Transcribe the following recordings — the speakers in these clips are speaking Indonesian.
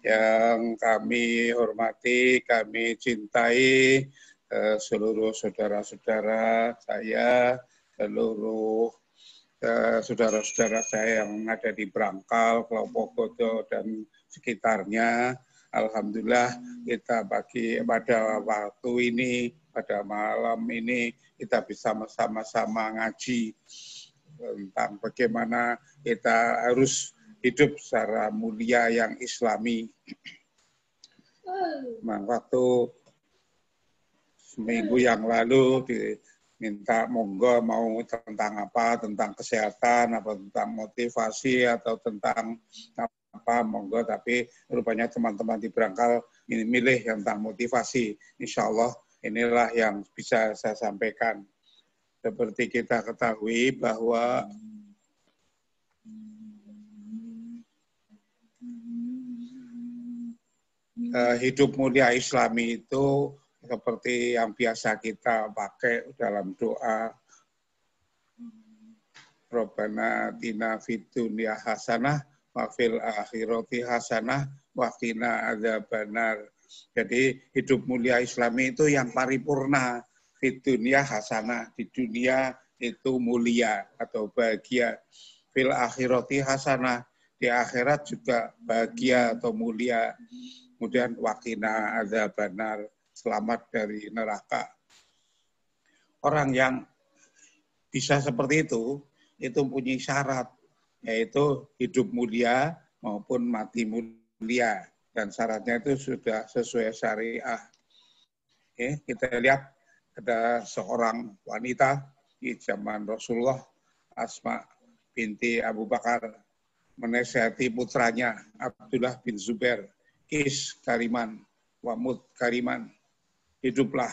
Yang kami hormati, kami cintai seluruh saudara-saudara saya, seluruh saudara-saudara saya yang ada di Brangkal, Kelompok Godo, dan sekitarnya. Alhamdulillah kita pada waktu ini, pada malam ini, kita bisa sama-sama ngaji tentang bagaimana kita harus hidup secara mulia yang islami. Waktu seminggu yang lalu diminta monggo mau tentang apa, tentang kesehatan, apa tentang motivasi, atau tentang apa, monggo. Tapi rupanya teman-teman di Brangkal ini milih tentang motivasi. Insya Allah inilah yang bisa saya sampaikan. Seperti kita ketahui bahwa hidup mulia Islami itu seperti yang biasa kita pakai dalam doa. Rabbana atina fid dunya hasanah wa fil akhirati hasanah wa qina adzabannar. Jadi hidup mulia Islami itu yang paripurna. Fid dunya hasanah, di dunia itu mulia atau bahagia. Fil akhirati hasanah, di akhirat juga bahagia atau mulia. Kemudian waqina adzabannar, selamat dari neraka. Orang yang bisa seperti itu mempunyai syarat, yaitu hidup mulia maupun mati mulia. Dan syaratnya itu sudah sesuai syariah. Oke, kita lihat ada seorang wanita di zaman Rasulullah, Asma binti Abu Bakar, menasihati putranya Abdullah bin Zubair, Is kariman, wamut kariman, hiduplah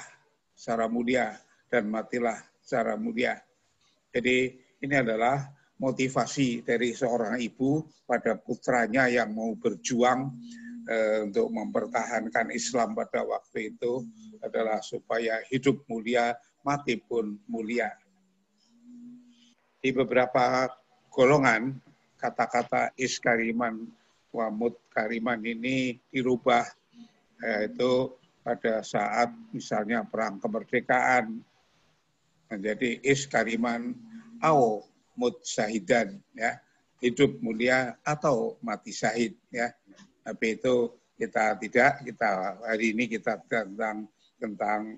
secara mulia dan matilah secara mulia. Jadi ini adalah motivasi dari seorang ibu pada putranya yang mau berjuang untuk mempertahankan Islam pada waktu itu adalah supaya hidup mulia, mati pun mulia. Di beberapa golongan, kata-kata is kariman, wamut kariman ini dirubah, yaitu pada saat misalnya perang kemerdekaan menjadi is kariman au mut syahidan, ya, hidup mulia atau mati syahid, ya. Tapi itu kita hari ini kita tentang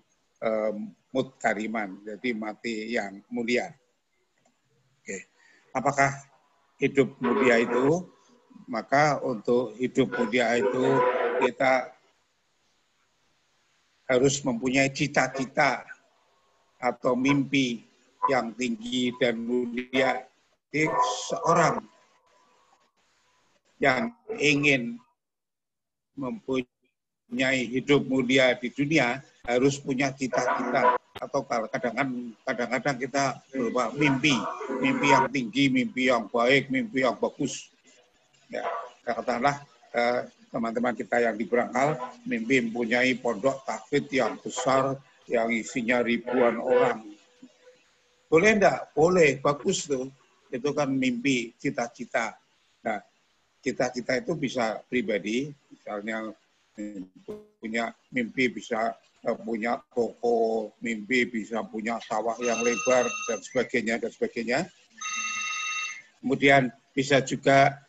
mut kariman, jadi mati yang mulia. Oke. Apakah hidup mulia itu? Maka untuk hidup mulia itu kita harus mempunyai cita-cita atau mimpi yang tinggi dan mulia. Jadi seorang yang ingin mempunyai hidup mulia di dunia harus punya cita-cita, atau kadang-kadang kita berupa mimpi yang tinggi, mimpi yang baik, mimpi yang bagus. Ya, katakanlah teman-teman kita yang di Brangkal mimpi mempunyai pondok tahfidz yang besar yang isinya ribuan orang. Boleh enggak? Boleh, bagus tuh. Itu kan mimpi, cita-cita. Nah, cita-cita itu bisa pribadi, misalnya punya mimpi bisa punya toko, mimpi bisa punya sawah yang lebar, dan sebagainya, dan sebagainya. Kemudian bisa juga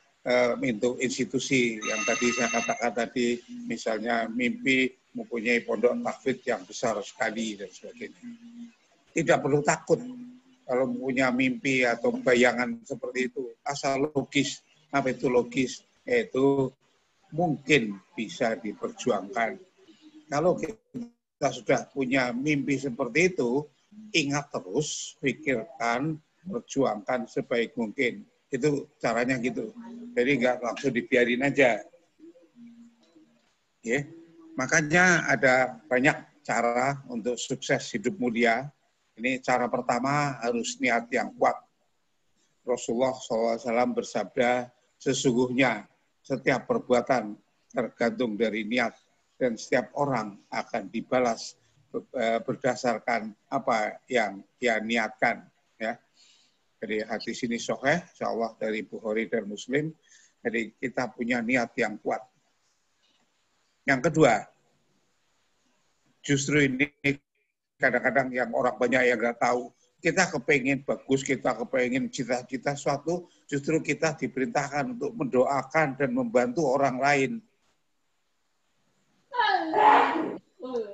untuk institusi yang tadi saya katakan tadi, misalnya mimpi mempunyai pondok tahfidz yang besar sekali, dan sebagainya. Tidak perlu takut kalau punya mimpi atau bayangan seperti itu, asal logis. Apa itu logis? Yaitu mungkin bisa diperjuangkan. Kalau kita sudah punya mimpi seperti itu, ingat terus, pikirkan, perjuangkan sebaik mungkin. Itu caranya gitu. Jadi nggak langsung dibiarin aja. Ya. Makanya ada banyak cara untuk sukses hidup mulia. Ini cara pertama, harus niat yang kuat. Rasulullah SAW bersabda, sesungguhnya setiap perbuatan tergantung dari niat, dan setiap orang akan dibalas berdasarkan apa yang dia niatkan. Ya. Jadi hadis ini sahih, insya Allah dari Bukhari dan Muslim. Jadi kita punya niat yang kuat. Yang kedua, justru ini kadang-kadang yang orang banyak yang nggak tahu, kita kepengen bagus, kita kepengen cita-cita suatu, justru kita diperintahkan untuk mendoakan dan membantu orang lain.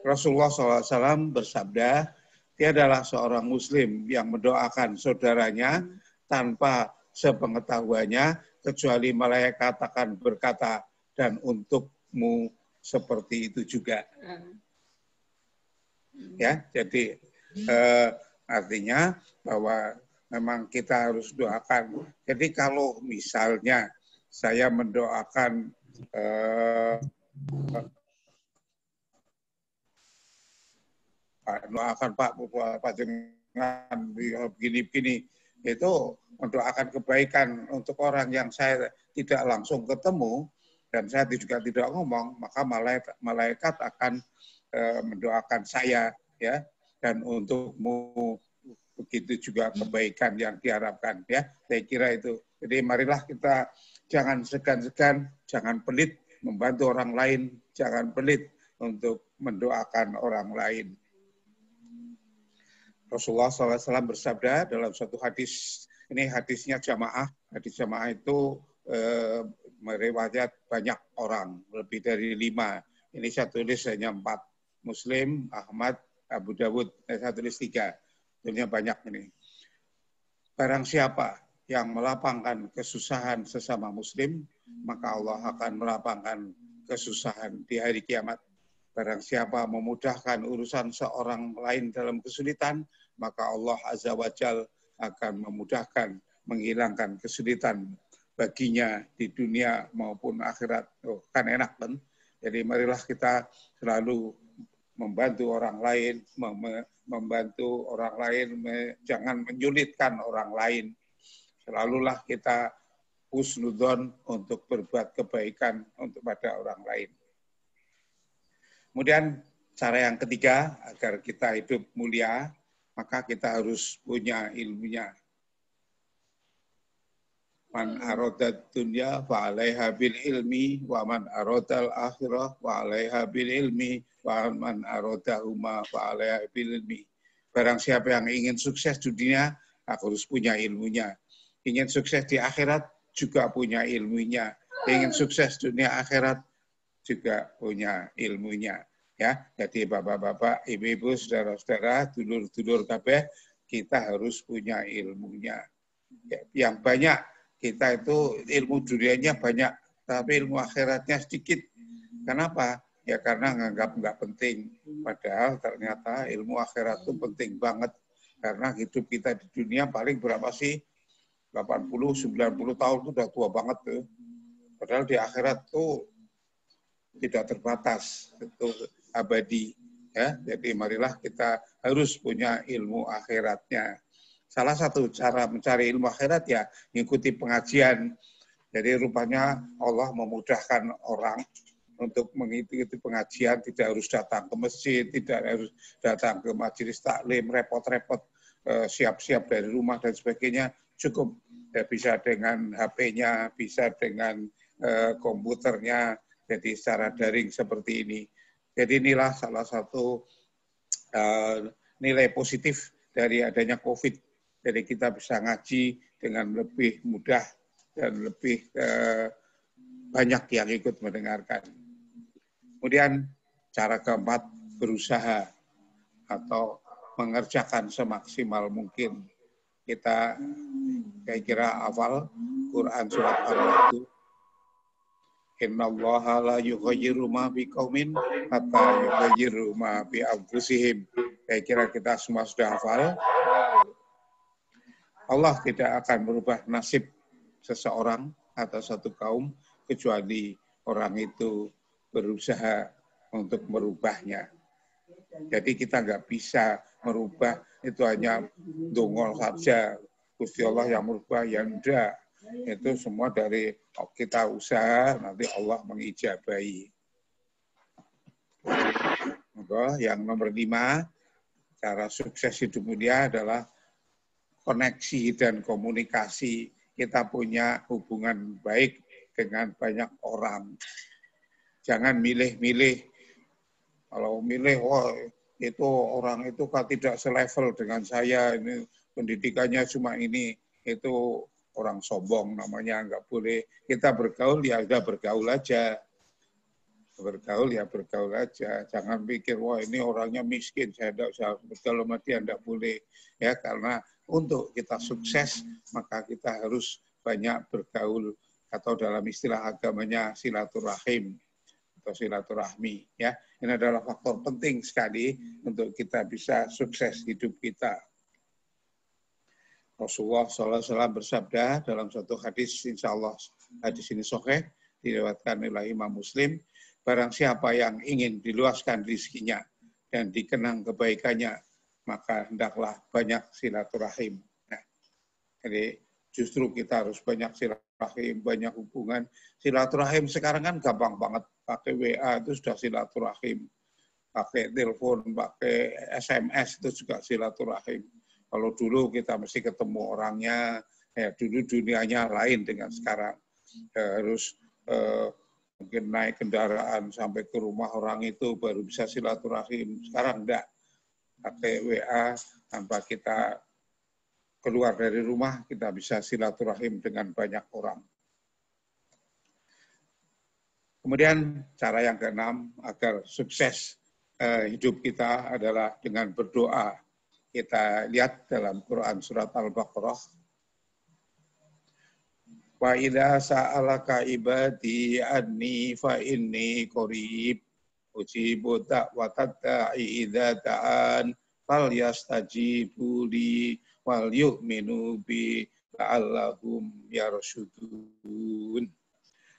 Rasulullah SAW bersabda, dia adalah seorang muslim yang mendoakan saudaranya tanpa sepengetahuannya, kecuali malaikat akan berkata, dan untukmu seperti itu juga. Ya, jadi artinya bahwa memang kita harus doakan. Jadi kalau misalnya saya mendoakan Pak dengan begini-begini, itu mendoakan kebaikan untuk orang yang saya tidak langsung ketemu dan saya juga tidak ngomong, maka malaikat akan mendoakan saya, ya, dan untukmu begitu juga kebaikan yang diharapkan, ya. Saya kira itu. Jadi marilah kita jangan segan-segan, jangan pelit membantu orang lain, jangan pelit untuk mendoakan orang lain. Rasulullah SAW bersabda dalam suatu hadis, ini hadisnya jamaah, hadis jamaah itu meriwayat banyak orang, lebih dari 5. Ini saya tulis hanya 4. Muslim, Ahmad, Abu Dawud, saya tulis 3. Tentunya banyak ini. Barang siapa yang melapangkan kesusahan sesama muslim, maka Allah akan melapangkan kesusahan di hari kiamat. Barang siapa memudahkan urusan seorang lain dalam kesulitan, maka Allah Azza wa Jal akan memudahkan, menghilangkan kesulitan baginya di dunia maupun akhirat. Oh, kan enak kan? Jadi marilah kita selalu membantu orang lain, membantu orang lain, jangan menyulitkan orang lain. Selalulah kita husnudzon untuk berbuat kebaikan untuk pada orang lain. Kemudian cara yang ketiga, agar kita hidup mulia, maka kita harus punya ilmunya. Man arodat dunya fa alaiha bil ilmi, wa man arodal akhirah wa alaiha bil ilmi, wa man arodahuma fa alaiha bil ilmi. Barang siapa yang ingin sukses di dunia, harus punya ilmunya. Ingin sukses di akhirat, juga punya ilmunya. Ingin sukses dunia akhirat, juga punya ilmunya. Ya, jadi bapak-bapak, ibu-ibu, saudara-saudara, dulur-dulur kabeh, kita harus punya ilmunya. Ya, yang banyak, kita itu ilmu dunianya banyak, tapi ilmu akhiratnya sedikit. Kenapa? Ya karena nganggap nggak penting. Padahal ternyata ilmu akhirat itu penting banget. Karena hidup kita di dunia paling berapa sih? 80-90 tahun itu udah tua banget tuh. Padahal di akhirat tuh tidak terbatas, itu abadi. Ya, jadi marilah kita harus punya ilmu akhiratnya. Salah satu cara mencari ilmu akhirat ya mengikuti pengajian. Jadi rupanya Allah memudahkan orang untuk mengikuti pengajian, tidak harus datang ke masjid, tidak harus datang ke majelis taklim, repot-repot siap-siap dari rumah dan sebagainya. Cukup ya, bisa dengan HP-nya, bisa dengan komputernya, jadi secara daring seperti ini. Jadi inilah salah satu nilai positif dari adanya COVID. Jadi kita bisa ngaji dengan lebih mudah dan lebih banyak yang ikut mendengarkan. Kemudian cara keempat, berusaha atau mengerjakan semaksimal mungkin. Kita kira-kira hafal Quran surat Al-Baqarah. Innallaha la yughayyiru ma biqaumin hatta yughayyiru ma bi anfusihim. Kira-kira kita semua sudah hafal. Allah tidak akan merubah nasib seseorang atau satu kaum kecuali orang itu berusaha untuk merubahnya. Jadi kita nggak bisa merubah, itu hanya dongol saja. Gusti Allah yang merubah, ya enggak. Itu semua dari kita usaha, nanti Allah mengijabahi. Yang nomor 5, cara sukses hidup mulia adalah koneksi dan komunikasi. Kita punya hubungan baik dengan banyak orang. Jangan milih-milih. Kalau milih, wah itu orang itu kan tidak selevel dengan saya, ini pendidikannya cuma ini, itu orang sombong namanya, nggak boleh. Kita bergaul ya udah bergaul aja. Bergaul ya bergaul aja. Jangan pikir, wah ini orangnya miskin, saya tidak usah bergaul sama dia, tidak boleh. Ya, karena untuk kita sukses, maka kita harus banyak bergaul, atau dalam istilah agamanya silaturahim atau silaturahmi. Ya, ini adalah faktor penting sekali untuk kita bisa sukses hidup kita. Rasulullah SAW bersabda dalam suatu hadis, insya Allah hadis ini sahih, diriwayatkan oleh Imam Muslim, barang siapa yang ingin diluaskan rezekinya dan dikenang kebaikannya, maka hendaklah banyak silaturahim. Nah, jadi justru kita harus banyak silaturahim, banyak hubungan. Silaturahim sekarang kan gampang banget, pakai WA itu sudah silaturahim, pakai telepon, pakai SMS itu juga silaturahim. Kalau dulu kita mesti ketemu orangnya, ya dulu dunianya lain dengan sekarang. Harus mungkin naik kendaraan sampai ke rumah orang itu baru bisa silaturahim. Sekarang enggak. Pakai WA, tanpa kita keluar dari rumah, kita bisa silaturahim dengan banyak orang. Kemudian cara yang keenam, agar sukses hidup kita adalah dengan berdoa. Kita lihat dalam Quran surat Al-Baqarah. Wa idza sa'alaka ibadi anni fa inni qarib ujibu da'watat da'i idza ta'an fal yastajibu li wal yu'minu bi la'allahum yarshudun.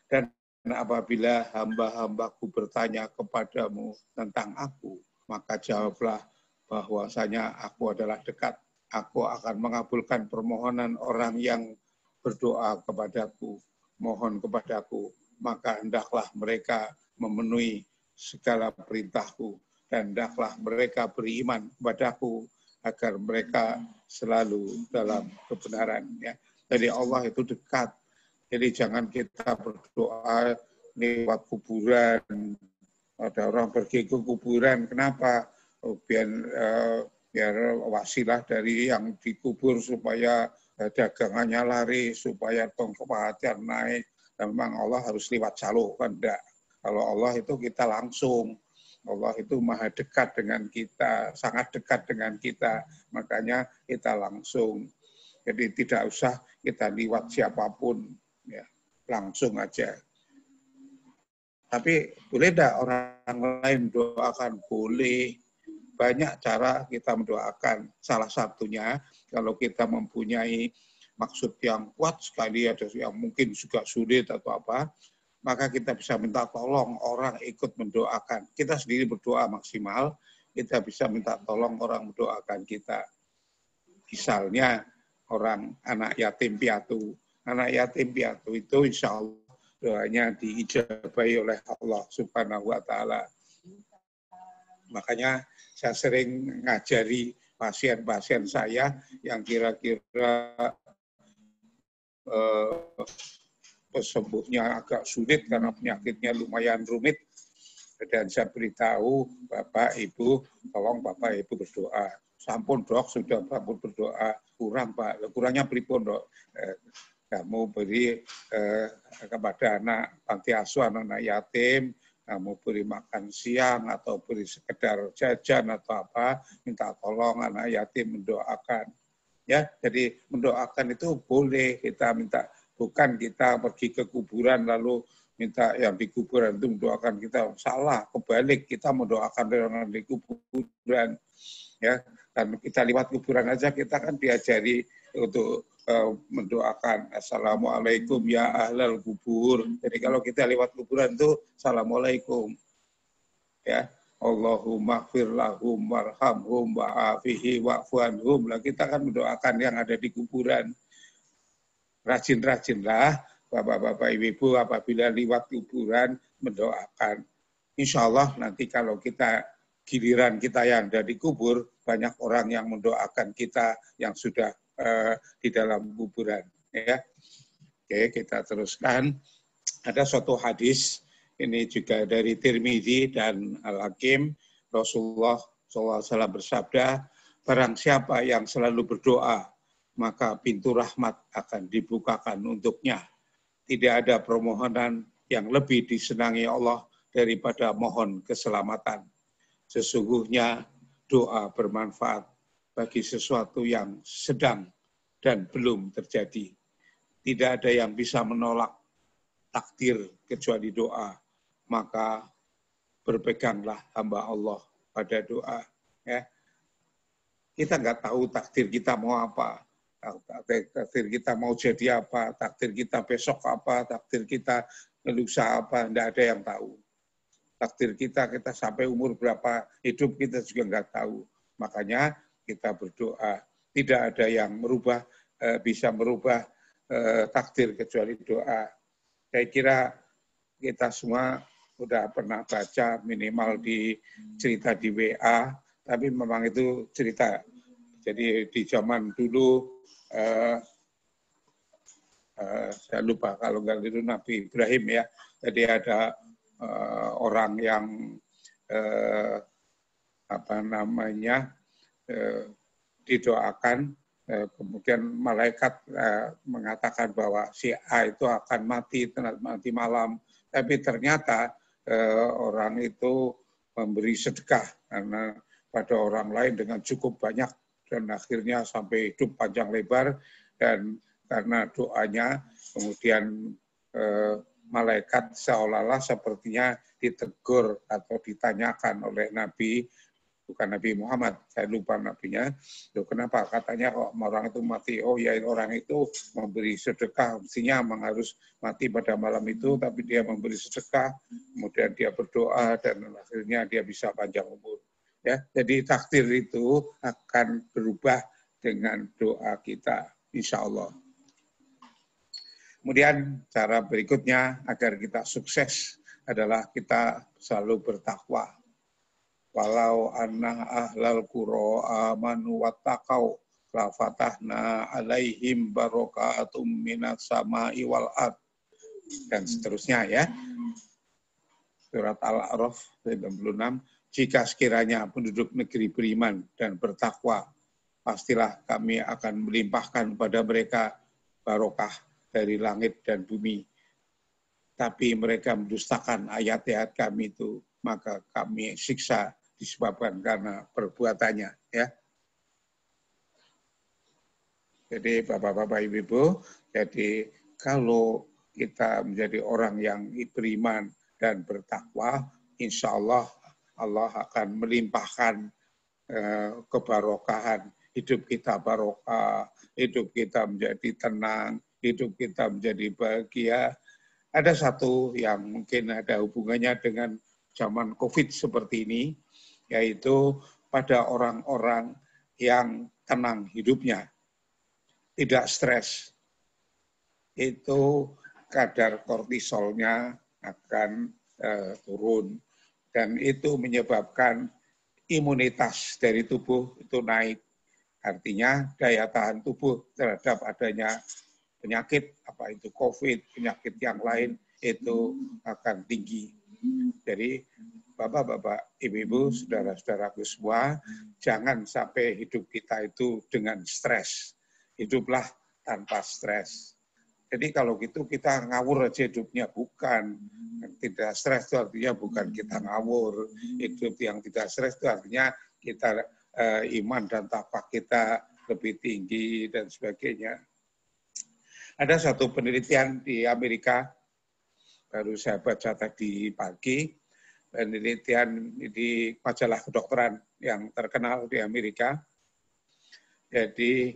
Dan apabila hamba-hambaku bertanya kepadamu tentang aku, maka jawablah bahwasanya aku adalah dekat. Aku akan mengabulkan permohonan orang yang berdoa kepadaku, mohon kepadaku, maka hendaklah mereka memenuhi segala perintahku, dan hendaklah mereka beriman kepadaku, agar mereka selalu dalam kebenaran. Ya. Jadi Allah itu dekat. Jadi jangan kita berdoa lewat kuburan. Ada orang pergi ke kuburan, kenapa? Biar wasilah dari yang dikubur supaya dagangannya lari, supaya kematian naik. Dan memang Allah harus lewat jalur, kan enggak. Kalau Allah itu kita langsung. Allah itu maha dekat dengan kita, sangat dekat dengan kita. Makanya kita langsung. Jadi tidak usah kita lewat siapapun, ya, langsung aja. Tapi boleh enggak orang lain doakan? Boleh. Banyak cara kita mendoakan. Salah satunya, kalau kita mempunyai maksud yang kuat sekali, ada yang mungkin juga sulit atau apa, maka kita bisa minta tolong orang ikut mendoakan. Kita sendiri berdoa maksimal, kita bisa minta tolong orang mendoakan kita. Misalnya, orang anak yatim piatu. Anak yatim piatu itu insya Allah doanya diijabahi oleh Allah Subhanahu wa Ta'ala. Makanya saya sering ngajari pasien-pasien saya yang kira-kira sembuhnya agak sulit karena penyakitnya lumayan rumit. Dan saya beritahu, Bapak, Ibu, tolong Bapak, Ibu berdoa. Sampun dok, sudah Bapak berdoa. Kurang Pak, kurangnya pripun dok. Kamu beri kepada anak panti asuhan, anak yatim, kamu beri makan siang atau beri sekedar jajan atau apa, minta tolong anak yatim mendoakan. Ya, jadi mendoakan itu boleh kita minta, bukan kita pergi ke kuburan lalu minta yang di kuburan itu mendoakan kita. Salah, kebalik, kita mendoakan orang di kuburan. Ya, dan kita lewat kuburan aja kita kan diajari untuk mendoakan assalamualaikum ya ahlal kubur. Jadi kalau kita lewat kuburan itu assalamualaikum. Ya, Allahumma gfir lahum warhamhum wa'afihi wa'fu anhum. Lah kita kan mendoakan yang ada di kuburan. Rajin-rajinlah Bapak-bapak, Ibu-ibu apabila lewat kuburan mendoakan. Insya Allah nanti kalau kita giliran kita yang ada di kubur, banyak orang yang mendoakan kita yang sudah di dalam kuburan. Ya. Oke, kita teruskan. Ada suatu hadis, ini juga dari Tirmidzi dan Al-Hakim, Rasulullah SAW bersabda, barang siapa yang selalu berdoa, maka pintu rahmat akan dibukakan untuknya. Tidak ada permohonan yang lebih disenangi Allah daripada mohon keselamatan. Sesungguhnya doa bermanfaat bagi sesuatu yang sedang dan belum terjadi. Tidak ada yang bisa menolak takdir kecuali doa. Maka berpeganglah hamba Allah pada doa. Ya. Kita nggak tahu takdir kita mau apa. Takdir kita mau jadi apa, takdir kita besok apa, takdir kita lusa apa, tidak ada yang tahu. Takdir kita sampai umur berapa hidup kita juga nggak tahu. Makanya kita berdoa. Tidak ada yang bisa merubah takdir kecuali doa. Saya kira kita semua sudah pernah baca minimal di cerita di WA, tapi memang itu cerita. Jadi di zaman dulu, saya lupa kalau nggak itu Nabi Ibrahim ya. Jadi ada orang yang didoakan, kemudian malaikat mengatakan bahwa si A itu akan mati malam, tapi ternyata orang itu memberi sedekah karena pada orang lain dengan cukup banyak dan akhirnya sampai hidup panjang lebar, dan karena doanya kemudian malaikat seolah-olah sepertinya ditegur atau ditanyakan oleh Nabi, bukan Nabi Muhammad, saya lupa nabinya, kenapa katanya kok orang itu mati? Oh ya, orang itu memberi sedekah, mestinya memang harus mati pada malam itu, tapi dia memberi sedekah, kemudian dia berdoa dan akhirnya dia bisa panjang umur. Ya, jadi takdir itu akan berubah dengan doa kita, insya Allah. Kemudian cara berikutnya agar kita sukses adalah kita selalu bertakwa. Walau anna ahlal qura amanu wattaqau la fatahna alaihim barakatum minas sama'i wal ard, dan seterusnya ya. Surat Al-A'raf 96. Jika sekiranya penduduk negeri beriman dan bertakwa, pastilah kami akan melimpahkan kepada mereka barokah dari langit dan bumi. Tapi mereka mendustakan ayat-ayat kami itu, maka kami siksa disebabkan karena perbuatannya. Ya. Jadi Bapak-Bapak, Ibu-Ibu, jadi kalau kita menjadi orang yang beriman dan bertakwa, insya Allah Allah akan melimpahkan kebarokahan. Hidup kita barokah, hidup kita menjadi tenang, hidup kita menjadi bahagia. Ada satu yang mungkin ada hubungannya dengan zaman COVID seperti ini, yaitu pada orang-orang yang tenang hidupnya, tidak stres, itu kadar kortisolnya akan turun, dan itu menyebabkan imunitas dari tubuh itu naik. Artinya daya tahan tubuh terhadap adanya penyakit, apa itu COVID, penyakit yang lain, itu akan tinggi. Jadi Bapak-bapak, Ibu-ibu, saudara-saudaraku semua, jangan sampai hidup kita itu dengan stres. Hiduplah tanpa stres. Jadi kalau gitu kita ngawur aja hidupnya, bukan. Tidak stres itu artinya bukan kita ngawur. Hidup yang tidak stres itu artinya kita iman dan takwa kita lebih tinggi dan sebagainya. Ada satu penelitian di Amerika, baru saya baca tadi pagi, penelitian di majalah kedokteran yang terkenal di Amerika. Jadi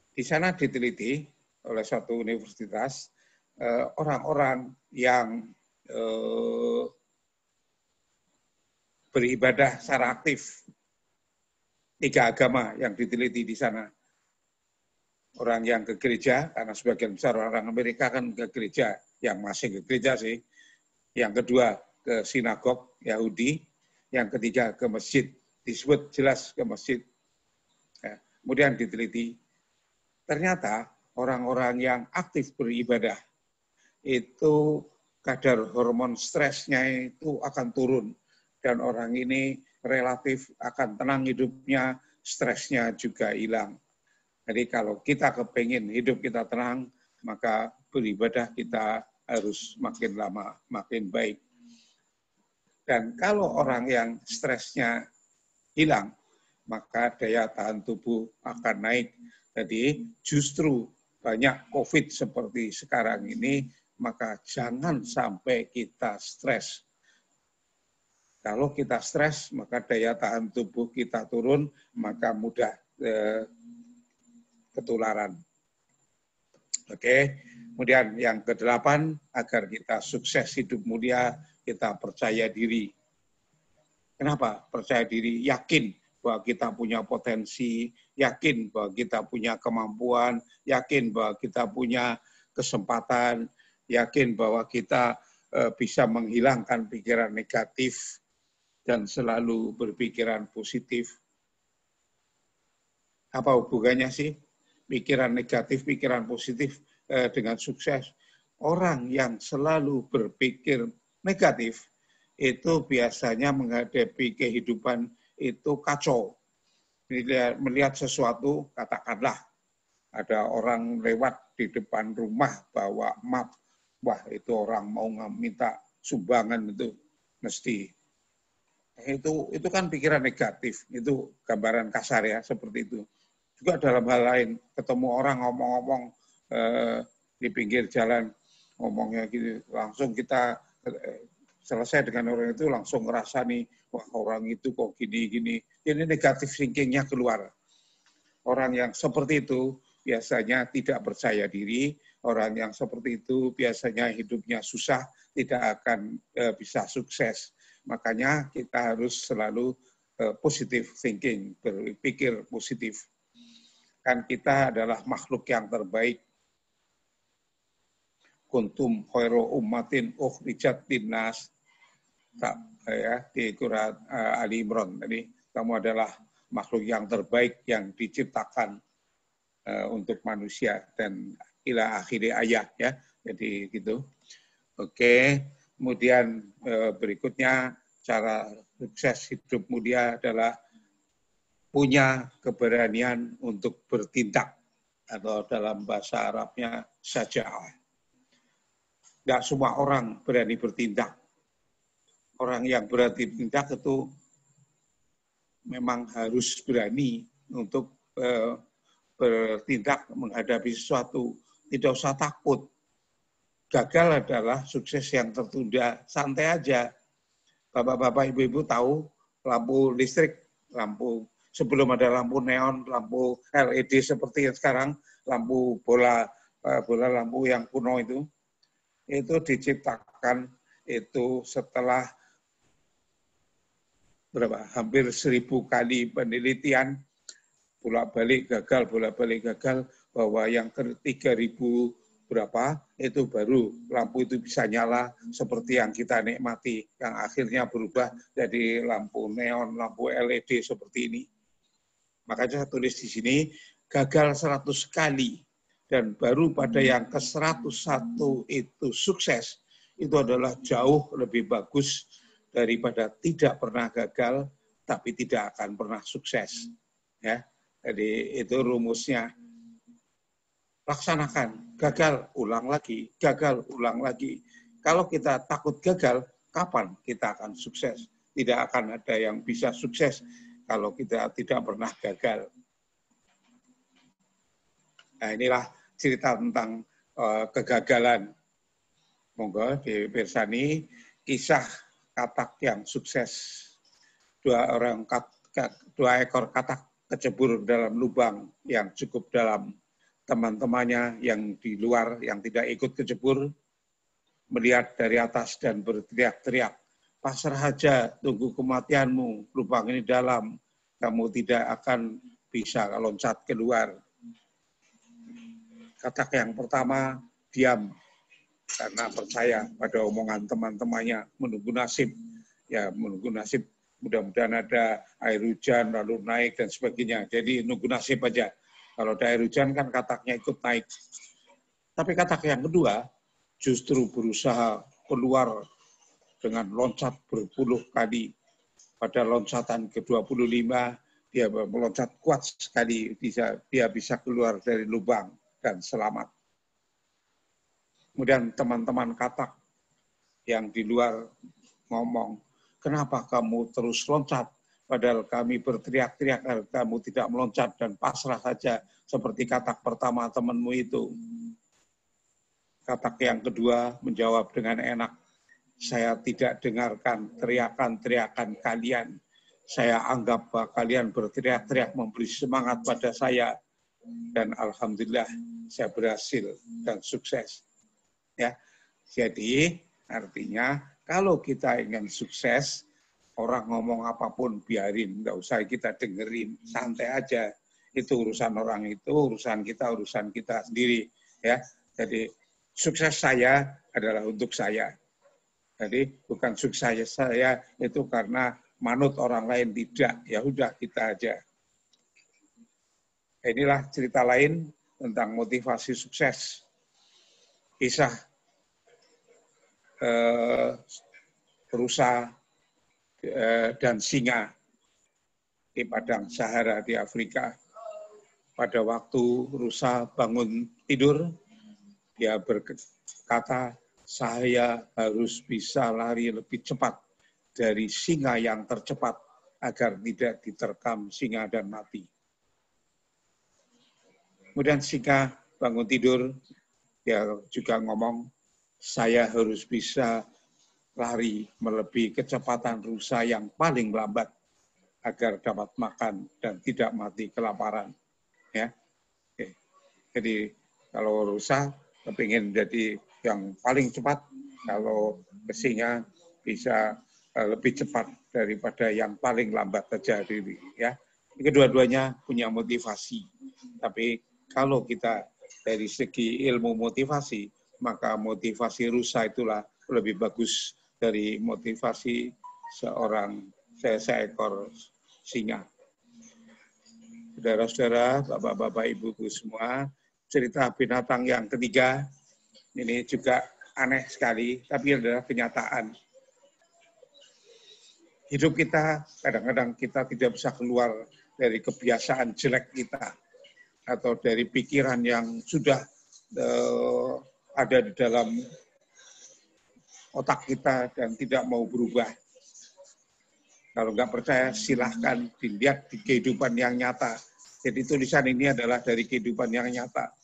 di sana diteliti oleh suatu universitas, orang-orang yang beribadah secara aktif, 3 agama yang diteliti di sana. Orang yang ke gereja, karena sebagian besar orang Amerika kan ke gereja, yang masih ke gereja sih. Yang kedua ke sinagog Yahudi, yang ketiga ke masjid, disebut jelas ke masjid. Ya, kemudian diteliti, ternyata orang-orang yang aktif beribadah itu kadar hormon stresnya itu akan turun. Dan orang ini relatif akan tenang hidupnya, stresnya juga hilang. Jadi kalau kita kepingin hidup kita tenang, maka beribadah kita harus makin lama makin baik. Dan kalau orang yang stresnya hilang, maka daya tahan tubuh akan naik. Jadi justru banyak COVID seperti sekarang ini, maka jangan sampai kita stres. Kalau kita stres, maka daya tahan tubuh kita turun, maka mudah ketularan. Oke, kemudian yang ke-8, agar kita sukses hidup mulia, kita percaya diri. Kenapa? Percaya diri, yakin bahwa kita punya potensi, yakin bahwa kita punya kemampuan, yakin bahwa kita punya kesempatan, yakin bahwa kita bisa menghilangkan pikiran negatif dan selalu berpikiran positif. Apa hubungannya sih pikiran negatif, pikiran positif dengan sukses? Orang yang selalu berpikir negatif itu biasanya menghadapi kehidupan itu kacau. Melihat sesuatu, katakanlah ada orang lewat di depan rumah bawa map, wah itu orang mau minta sumbangan itu mesti. Itu kan pikiran negatif, itu gambaran kasar ya, seperti itu. Juga dalam hal lain, ketemu orang ngomong-ngomong di pinggir jalan, ngomongnya gitu, langsung kita selesai dengan orang itu langsung ngerasa nih, wah orang itu kok gini-gini. Ini negatif thinkingnya keluar. Orang yang seperti itu biasanya tidak percaya diri, orang yang seperti itu biasanya hidupnya susah, tidak akan bisa sukses. Makanya kita harus selalu positive thinking, berpikir positif. Kan kita adalah makhluk yang terbaik. Kuntum khairu ummatin ukhrijat linnas. Di Quran Ali Imran tadi, kamu adalah makhluk yang terbaik yang diciptakan untuk manusia dan ila akhiri ayat ya. Jadi gitu. Oke. Kemudian berikutnya cara sukses hidup mulia adalah punya keberanian untuk bertindak atau dalam bahasa Arabnya syaja'ah. Tidak semua orang berani bertindak. Orang yang berani bertindak itu memang harus berani untuk bertindak menghadapi sesuatu. Tidak usah takut. Gagal adalah sukses yang tertunda, santai aja. Bapak-bapak, ibu-ibu tahu lampu listrik, lampu sebelum ada lampu neon, lampu LED seperti yang sekarang, lampu bola lampu yang kuno itu diciptakan itu setelah hampir 1000 kali penelitian, bolak-balik gagal, bahwa yang ke-3000 berapa, itu baru lampu itu bisa nyala seperti yang kita nikmati, yang akhirnya berubah jadi lampu neon, lampu LED seperti ini. Makanya saya tulis di sini, gagal 100 kali, dan baru pada yang ke-101 itu sukses, itu adalah jauh lebih bagus daripada tidak pernah gagal, tapi tidak akan pernah sukses. Ya, jadi itu rumusnya. Laksanakan, gagal, ulang lagi, gagal, ulang lagi. Kalau kita takut gagal, kapan kita akan sukses? Tidak akan ada yang bisa sukses kalau kita tidak pernah gagal. Nah, inilah cerita tentang kegagalan. Monggo dipirsani kisah katak yang sukses. Dua ekor katak kecebur dalam lubang yang cukup dalam. Teman-temannya yang di luar, yang tidak ikut kecebur, melihat dari atas dan berteriak-teriak, pasrah aja, tunggu kematianmu, lubang ini dalam, kamu tidak akan bisa loncat keluar. Katak yang pertama diam, karena percaya pada omongan teman-temannya, menunggu nasib. Ya, menunggu nasib, mudah-mudahan ada air hujan, lalu naik, dan sebagainya. Jadi nunggu nasib aja. Kalau ada air hujan kan kataknya ikut naik. Tapi katak yang kedua justru berusaha keluar dengan loncat berpuluh kali. Pada loncatan ke-25, dia meloncat kuat sekali, dia bisa keluar dari lubang dan selamat. Kemudian teman-teman katak yang di luar ngomong, kenapa kamu terus loncat? Padahal kami berteriak-teriak agar kamu tidak meloncat dan pasrah saja seperti katak pertama temanmu itu. Katak yang kedua menjawab dengan enak, saya tidak dengarkan teriakan-teriakan kalian. Saya anggap bahwa kalian berteriak-teriak memberi semangat pada saya. Dan alhamdulillah saya berhasil dan sukses. Ya, jadi artinya kalau kita ingin sukses, orang ngomong apapun biarin, nggak usah kita dengerin, santai aja. Itu urusan orang itu, urusan kita sendiri. Ya, jadi sukses saya adalah untuk saya. Jadi bukan sukses saya itu karena manut orang lain, tidak. Ya udah kita aja. Inilah cerita lain tentang motivasi sukses. Kisah rusa dan singa di padang Sahara di Afrika. Pada waktu rusa bangun tidur, dia berkata, saya harus bisa lari lebih cepat dari singa yang tercepat agar tidak diterkam singa dan mati. Kemudian singa bangun tidur, dia juga ngomong, saya harus bisa lari melebihi kecepatan rusa yang paling lambat agar dapat makan dan tidak mati kelaparan. Ya, oke. Jadi kalau rusa kepingin jadi yang paling cepat, kalau singa bisa lebih cepat daripada yang paling lambat terjadi. Ya, kedua-duanya punya motivasi. Tapi kalau kita dari segi ilmu motivasi, maka motivasi rusa itulah lebih bagus dari motivasi seekor singa. Saudara-saudara, bapak-bapak, ibu-ibu semua, cerita binatang yang ketiga, ini juga aneh sekali, tapi adalah kenyataan. Hidup kita, kadang-kadang kita tidak bisa keluar dari kebiasaan jelek kita, atau dari pikiran yang sudah ada di dalam otak kita dan tidak mau berubah. Kalau nggak percaya, silahkan dilihat di kehidupan yang nyata. Jadi tulisan ini adalah dari kehidupan yang nyata.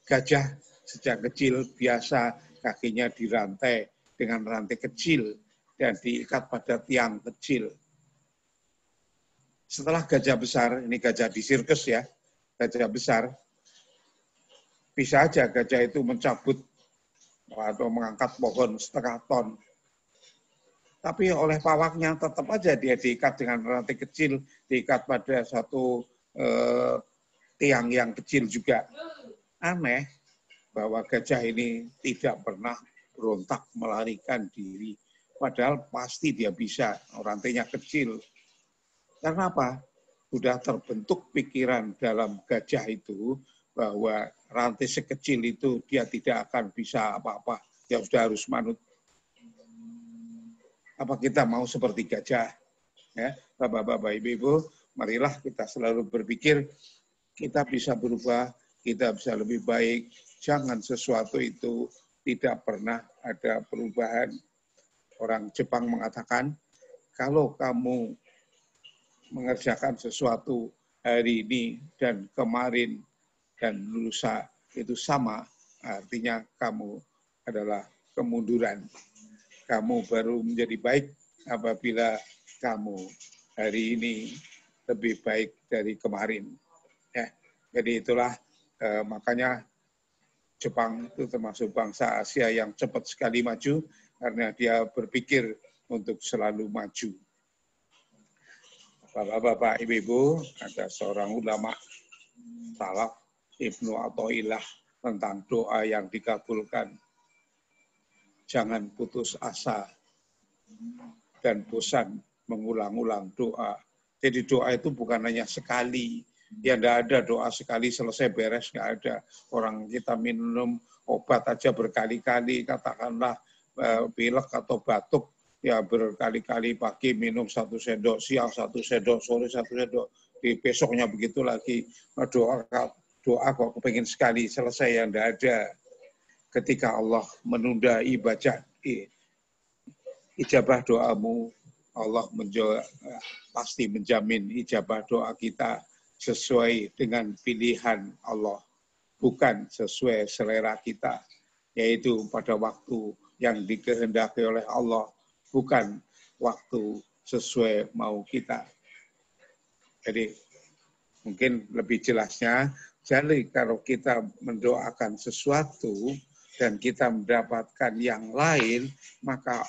Gajah sejak kecil biasa kakinya dirantai dengan rantai kecil dan diikat pada tiang kecil. Setelah gajah besar, ini gajah di sirkus ya, gajah besar, bisa aja gajah itu mencabut atau mengangkat pohon setengah ton. Tapi oleh pawaknya tetap aja dia diikat dengan rantai kecil, diikat pada satu tiang yang kecil juga. Aneh bahwa gajah ini tidak pernah berontak melarikan diri. Padahal pasti dia bisa, rantainya kecil. Karena apa? Sudah terbentuk pikiran dalam gajah itu bahwa rantai sekecil itu dia tidak akan bisa apa-apa. Dia sudah harus manut. Apa kita mau seperti gajah? Ya, bapak-bapak, ibu-ibu, marilah kita selalu berpikir kita bisa berubah, kita bisa lebih baik. Jangan sesuatu itu tidak pernah ada perubahan. Orang Jepang mengatakan, kalau kamu mengerjakan sesuatu hari ini dan kemarin dan lusa itu sama, artinya kamu adalah kemunduran. Kamu baru menjadi baik apabila kamu hari ini lebih baik dari kemarin. Ya, jadi itulah makanya Jepang itu termasuk bangsa Asia yang cepat sekali maju karena dia berpikir untuk selalu maju. Bapak-bapak, ibu-ibu, ada seorang ulama salaf Ibnu Athaillah tentang doa yang dikabulkan. Jangan putus asa dan bosan mengulang-ulang doa. Jadi doa itu bukan hanya sekali. Ya enggak ada doa sekali selesai beres, enggak ada. Orang kita minum obat aja berkali-kali, katakanlah pilek atau batuk, ya berkali-kali pagi minum 1 sendok, siang 1 sendok, sore 1 sendok, di besoknya begitu lagi. Doa kok kepingin sekali selesai, yang tidak ada. Ketika Allah menunda ijabah doamu, Allah pasti menjamin ijabah doa kita sesuai dengan pilihan Allah, bukan sesuai selera kita, yaitu pada waktu yang dikehendaki oleh Allah, bukan waktu sesuai mau kita. Jadi mungkin lebih jelasnya, jadi kalau kita mendoakan sesuatu dan kita mendapatkan yang lain, maka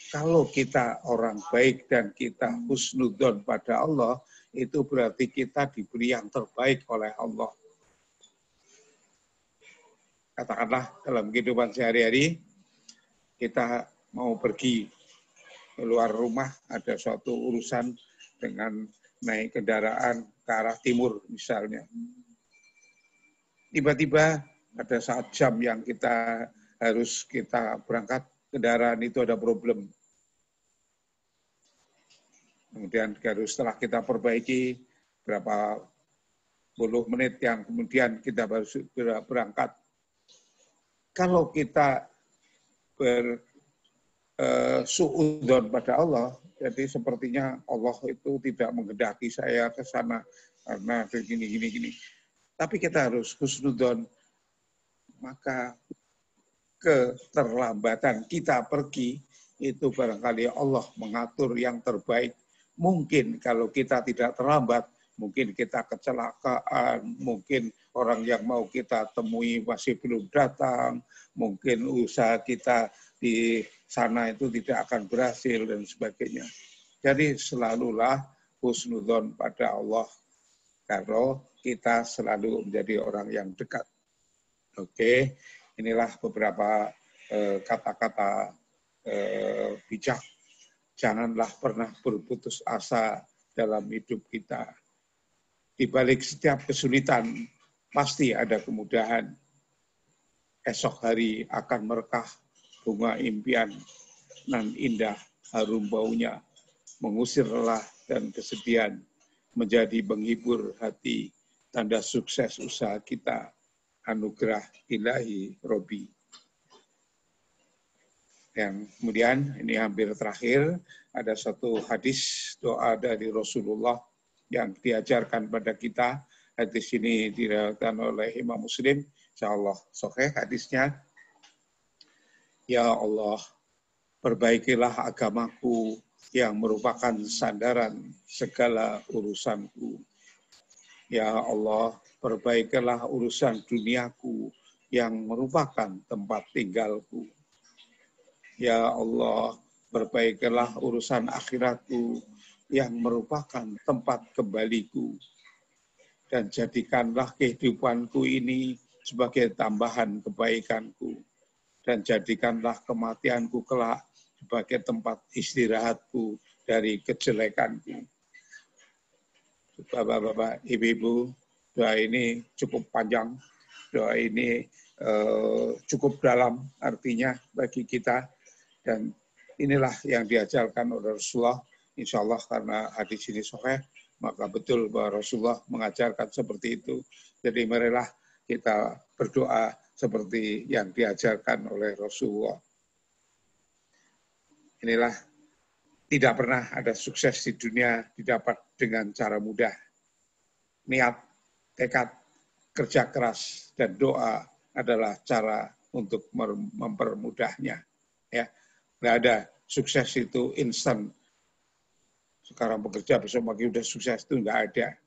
kalau kita orang baik dan kita husnudzon pada Allah, itu berarti kita diberi yang terbaik oleh Allah. Katakanlah dalam kehidupan sehari-hari, kita mau pergi keluar rumah, ada suatu urusan dengan naik kendaraan ke arah timur misalnya. Tiba-tiba pada saat jam yang kita berangkat, kendaraan itu ada problem. Kemudian setelah kita perbaiki, berapa puluh menit yang kemudian kita baru berangkat. Kalau kita bersuudzon pada Allah, jadi sepertinya Allah itu tidak menghendaki saya ke sana karena gini. Tapi kita harus husnudzon, maka keterlambatan kita pergi itu barangkali Allah mengatur yang terbaik. Mungkin kalau kita tidak terlambat, mungkin kita kecelakaan, mungkin orang yang mau kita temui masih belum datang, mungkin usaha kita di sana itu tidak akan berhasil dan sebagainya. Jadi selalulah husnudzon pada Allah kalau kita selalu menjadi orang yang dekat. Oke, inilah beberapa kata-kata bijak. Janganlah pernah berputus asa dalam hidup kita. Di balik setiap kesulitan, pasti ada kemudahan. Esok hari akan merekah bunga impian nan indah harum baunya, mengusir lelah dan kesedihan, menjadi penghibur hati, tanda sukses usaha kita, anugerah ilahi Robi. Yang kemudian ini hampir terakhir, ada satu hadis doa dari Rasulullah yang diajarkan pada kita. Hadis ini diriwayatkan oleh Imam Muslim, insyaallah sahih hadisnya. Ya Allah, perbaikilah agamaku yang merupakan sandaran segala urusanku. Ya Allah, perbaikilah urusan duniaku yang merupakan tempat tinggalku. Ya Allah, perbaikilah urusan akhiratku yang merupakan tempat kembaliku. Dan jadikanlah kehidupanku ini sebagai tambahan kebaikanku. Dan jadikanlah kematianku kelak sebagai tempat istirahatku dari kejelekanku. Bapak-bapak, ibu-ibu, doa ini cukup panjang. Doa ini cukup dalam artinya bagi kita. Dan inilah yang diajarkan oleh Rasulullah. Insya Allah karena hadis ini sahih, maka betul bahwa Rasulullah mengajarkan seperti itu. Jadi marilah kita berdoa seperti yang diajarkan oleh Rasulullah. Inilah, tidak pernah ada sukses di dunia didapat dengan cara mudah. Niat, tekad, kerja keras, dan doa adalah cara untuk mempermudahnya. Ya, nggak ada sukses itu instan. Sekarang bekerja besok pagi udah sukses, itu nggak ada.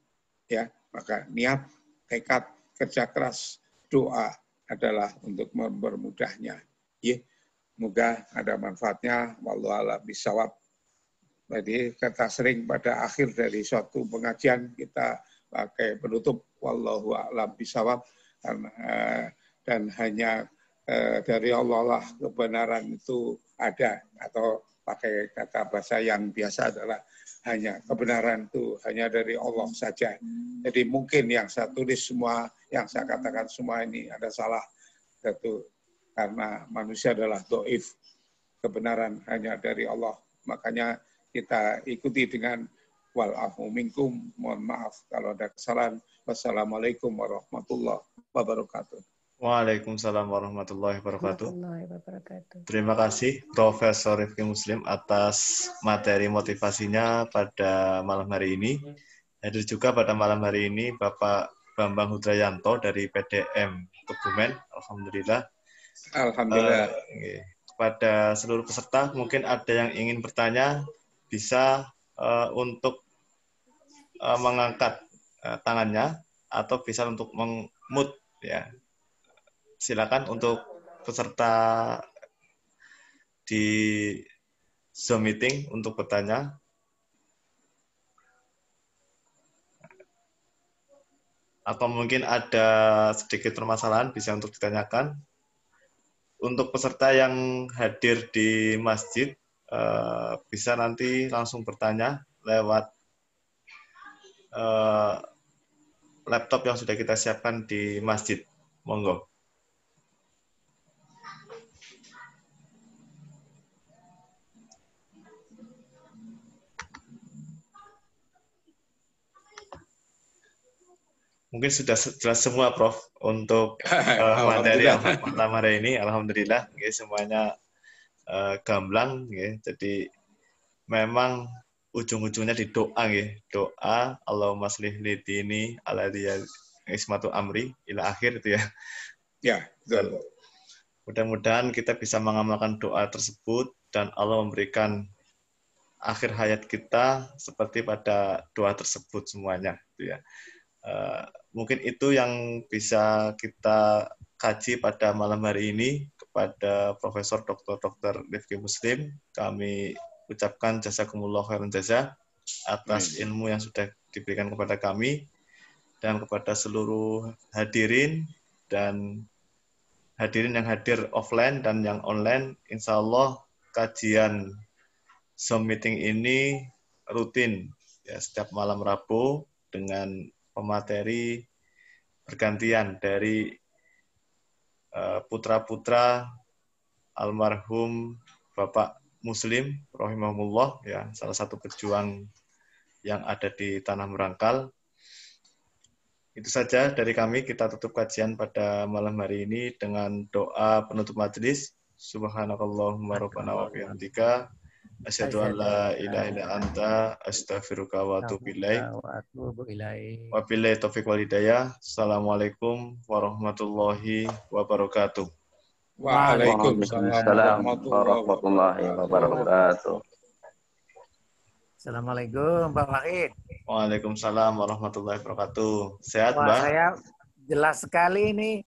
Ya, maka niat, tekad, kerja keras, doa adalah untuk mempermudahnya. Ya, semoga ada manfaatnya. Wallahu a'lam bishawab. Jadi kata sering pada akhir dari suatu pengajian kita pakai penutup wallahu a'lam bishawab, dan hanya dari Allah lah kebenaran itu ada, atau pakai kata bahasa yang biasa adalah hanya kebenaran itu hanya dari Allah saja. Jadi mungkin yang saya tulis semua, yang saya katakan semua ini ada salah satu, karena manusia adalah dhaif, kebenaran hanya dari Allah. Makanya kita ikuti dengan wal afu minkum, mohon maaf kalau ada kesalahan. Wassalamualaikum warahmatullahi wabarakatuh. Waalaikumsalam warahmatullahi wabarakatuh. Warahmatullahi wabarakatuh. Terima kasih Profesor Rifki Muslim atas materi motivasinya pada malam hari ini. Hadir juga pada malam hari ini Bapak Bambang Hudrayanto dari PDM Kebumen. Alhamdulillah. Alhamdulillah. Kepada seluruh peserta, mungkin ada yang ingin bertanya, bisa untuk mengangkat tangannya atau bisa untuk meng-mute ya. Silakan untuk peserta di Zoom meeting untuk bertanya. Atau mungkin ada sedikit permasalahan bisa untuk ditanyakan. Untuk peserta yang hadir di masjid, bisa nanti langsung bertanya lewat laptop yang sudah kita siapkan di masjid. Monggo. Mungkin sudah jelas semua, Prof, untuk materi yang pertama hari ini. Alhamdulillah, semuanya gamblang. Jadi memang ujung-ujungnya di doa. Doa, Allahumma shlih li dini ala diya ismatu amri, ila akhir itu ya. Ya, betul. Mudah-mudahan kita bisa mengamalkan doa tersebut dan Allah memberikan akhir hayat kita seperti pada doa tersebut semuanya. Gitu ya. Mungkin itu yang bisa kita kaji pada malam hari ini kepada Profesor Dr. Rifki Muslim. Kami ucapkan jazakumullah khairan jazaa atas ilmu yang sudah diberikan kepada kami dan kepada seluruh hadirin dan hadirin yang hadir offline dan yang online. Insya Allah kajian Zoom meeting ini rutin ya, setiap malam Rabu dengan pemateri bergantian dari putra-putra almarhum Bapak Muslim rahimahullah ya, salah satu pejuang yang ada di Tanah Merangkal. Itu saja dari kami, kita tutup kajian pada malam hari ini dengan doa penutup majelis. Subhanakallahumma rabbana wa bihamdika asyhadu an la ilaha illa anta astaghfiruka wa atubu ilaik. Wabillahi taufiq wal hidayah. Assalamualaikum warahmatullahi wabarakatuh. Waalaikumsalam warahmatullahi wabarakatuh. Assalamualaikum, Pak Wahid. Waalaikumsalam warahmatullahi wabarakatuh. Sehat, Wah, Mbak? saya jelas sekali ini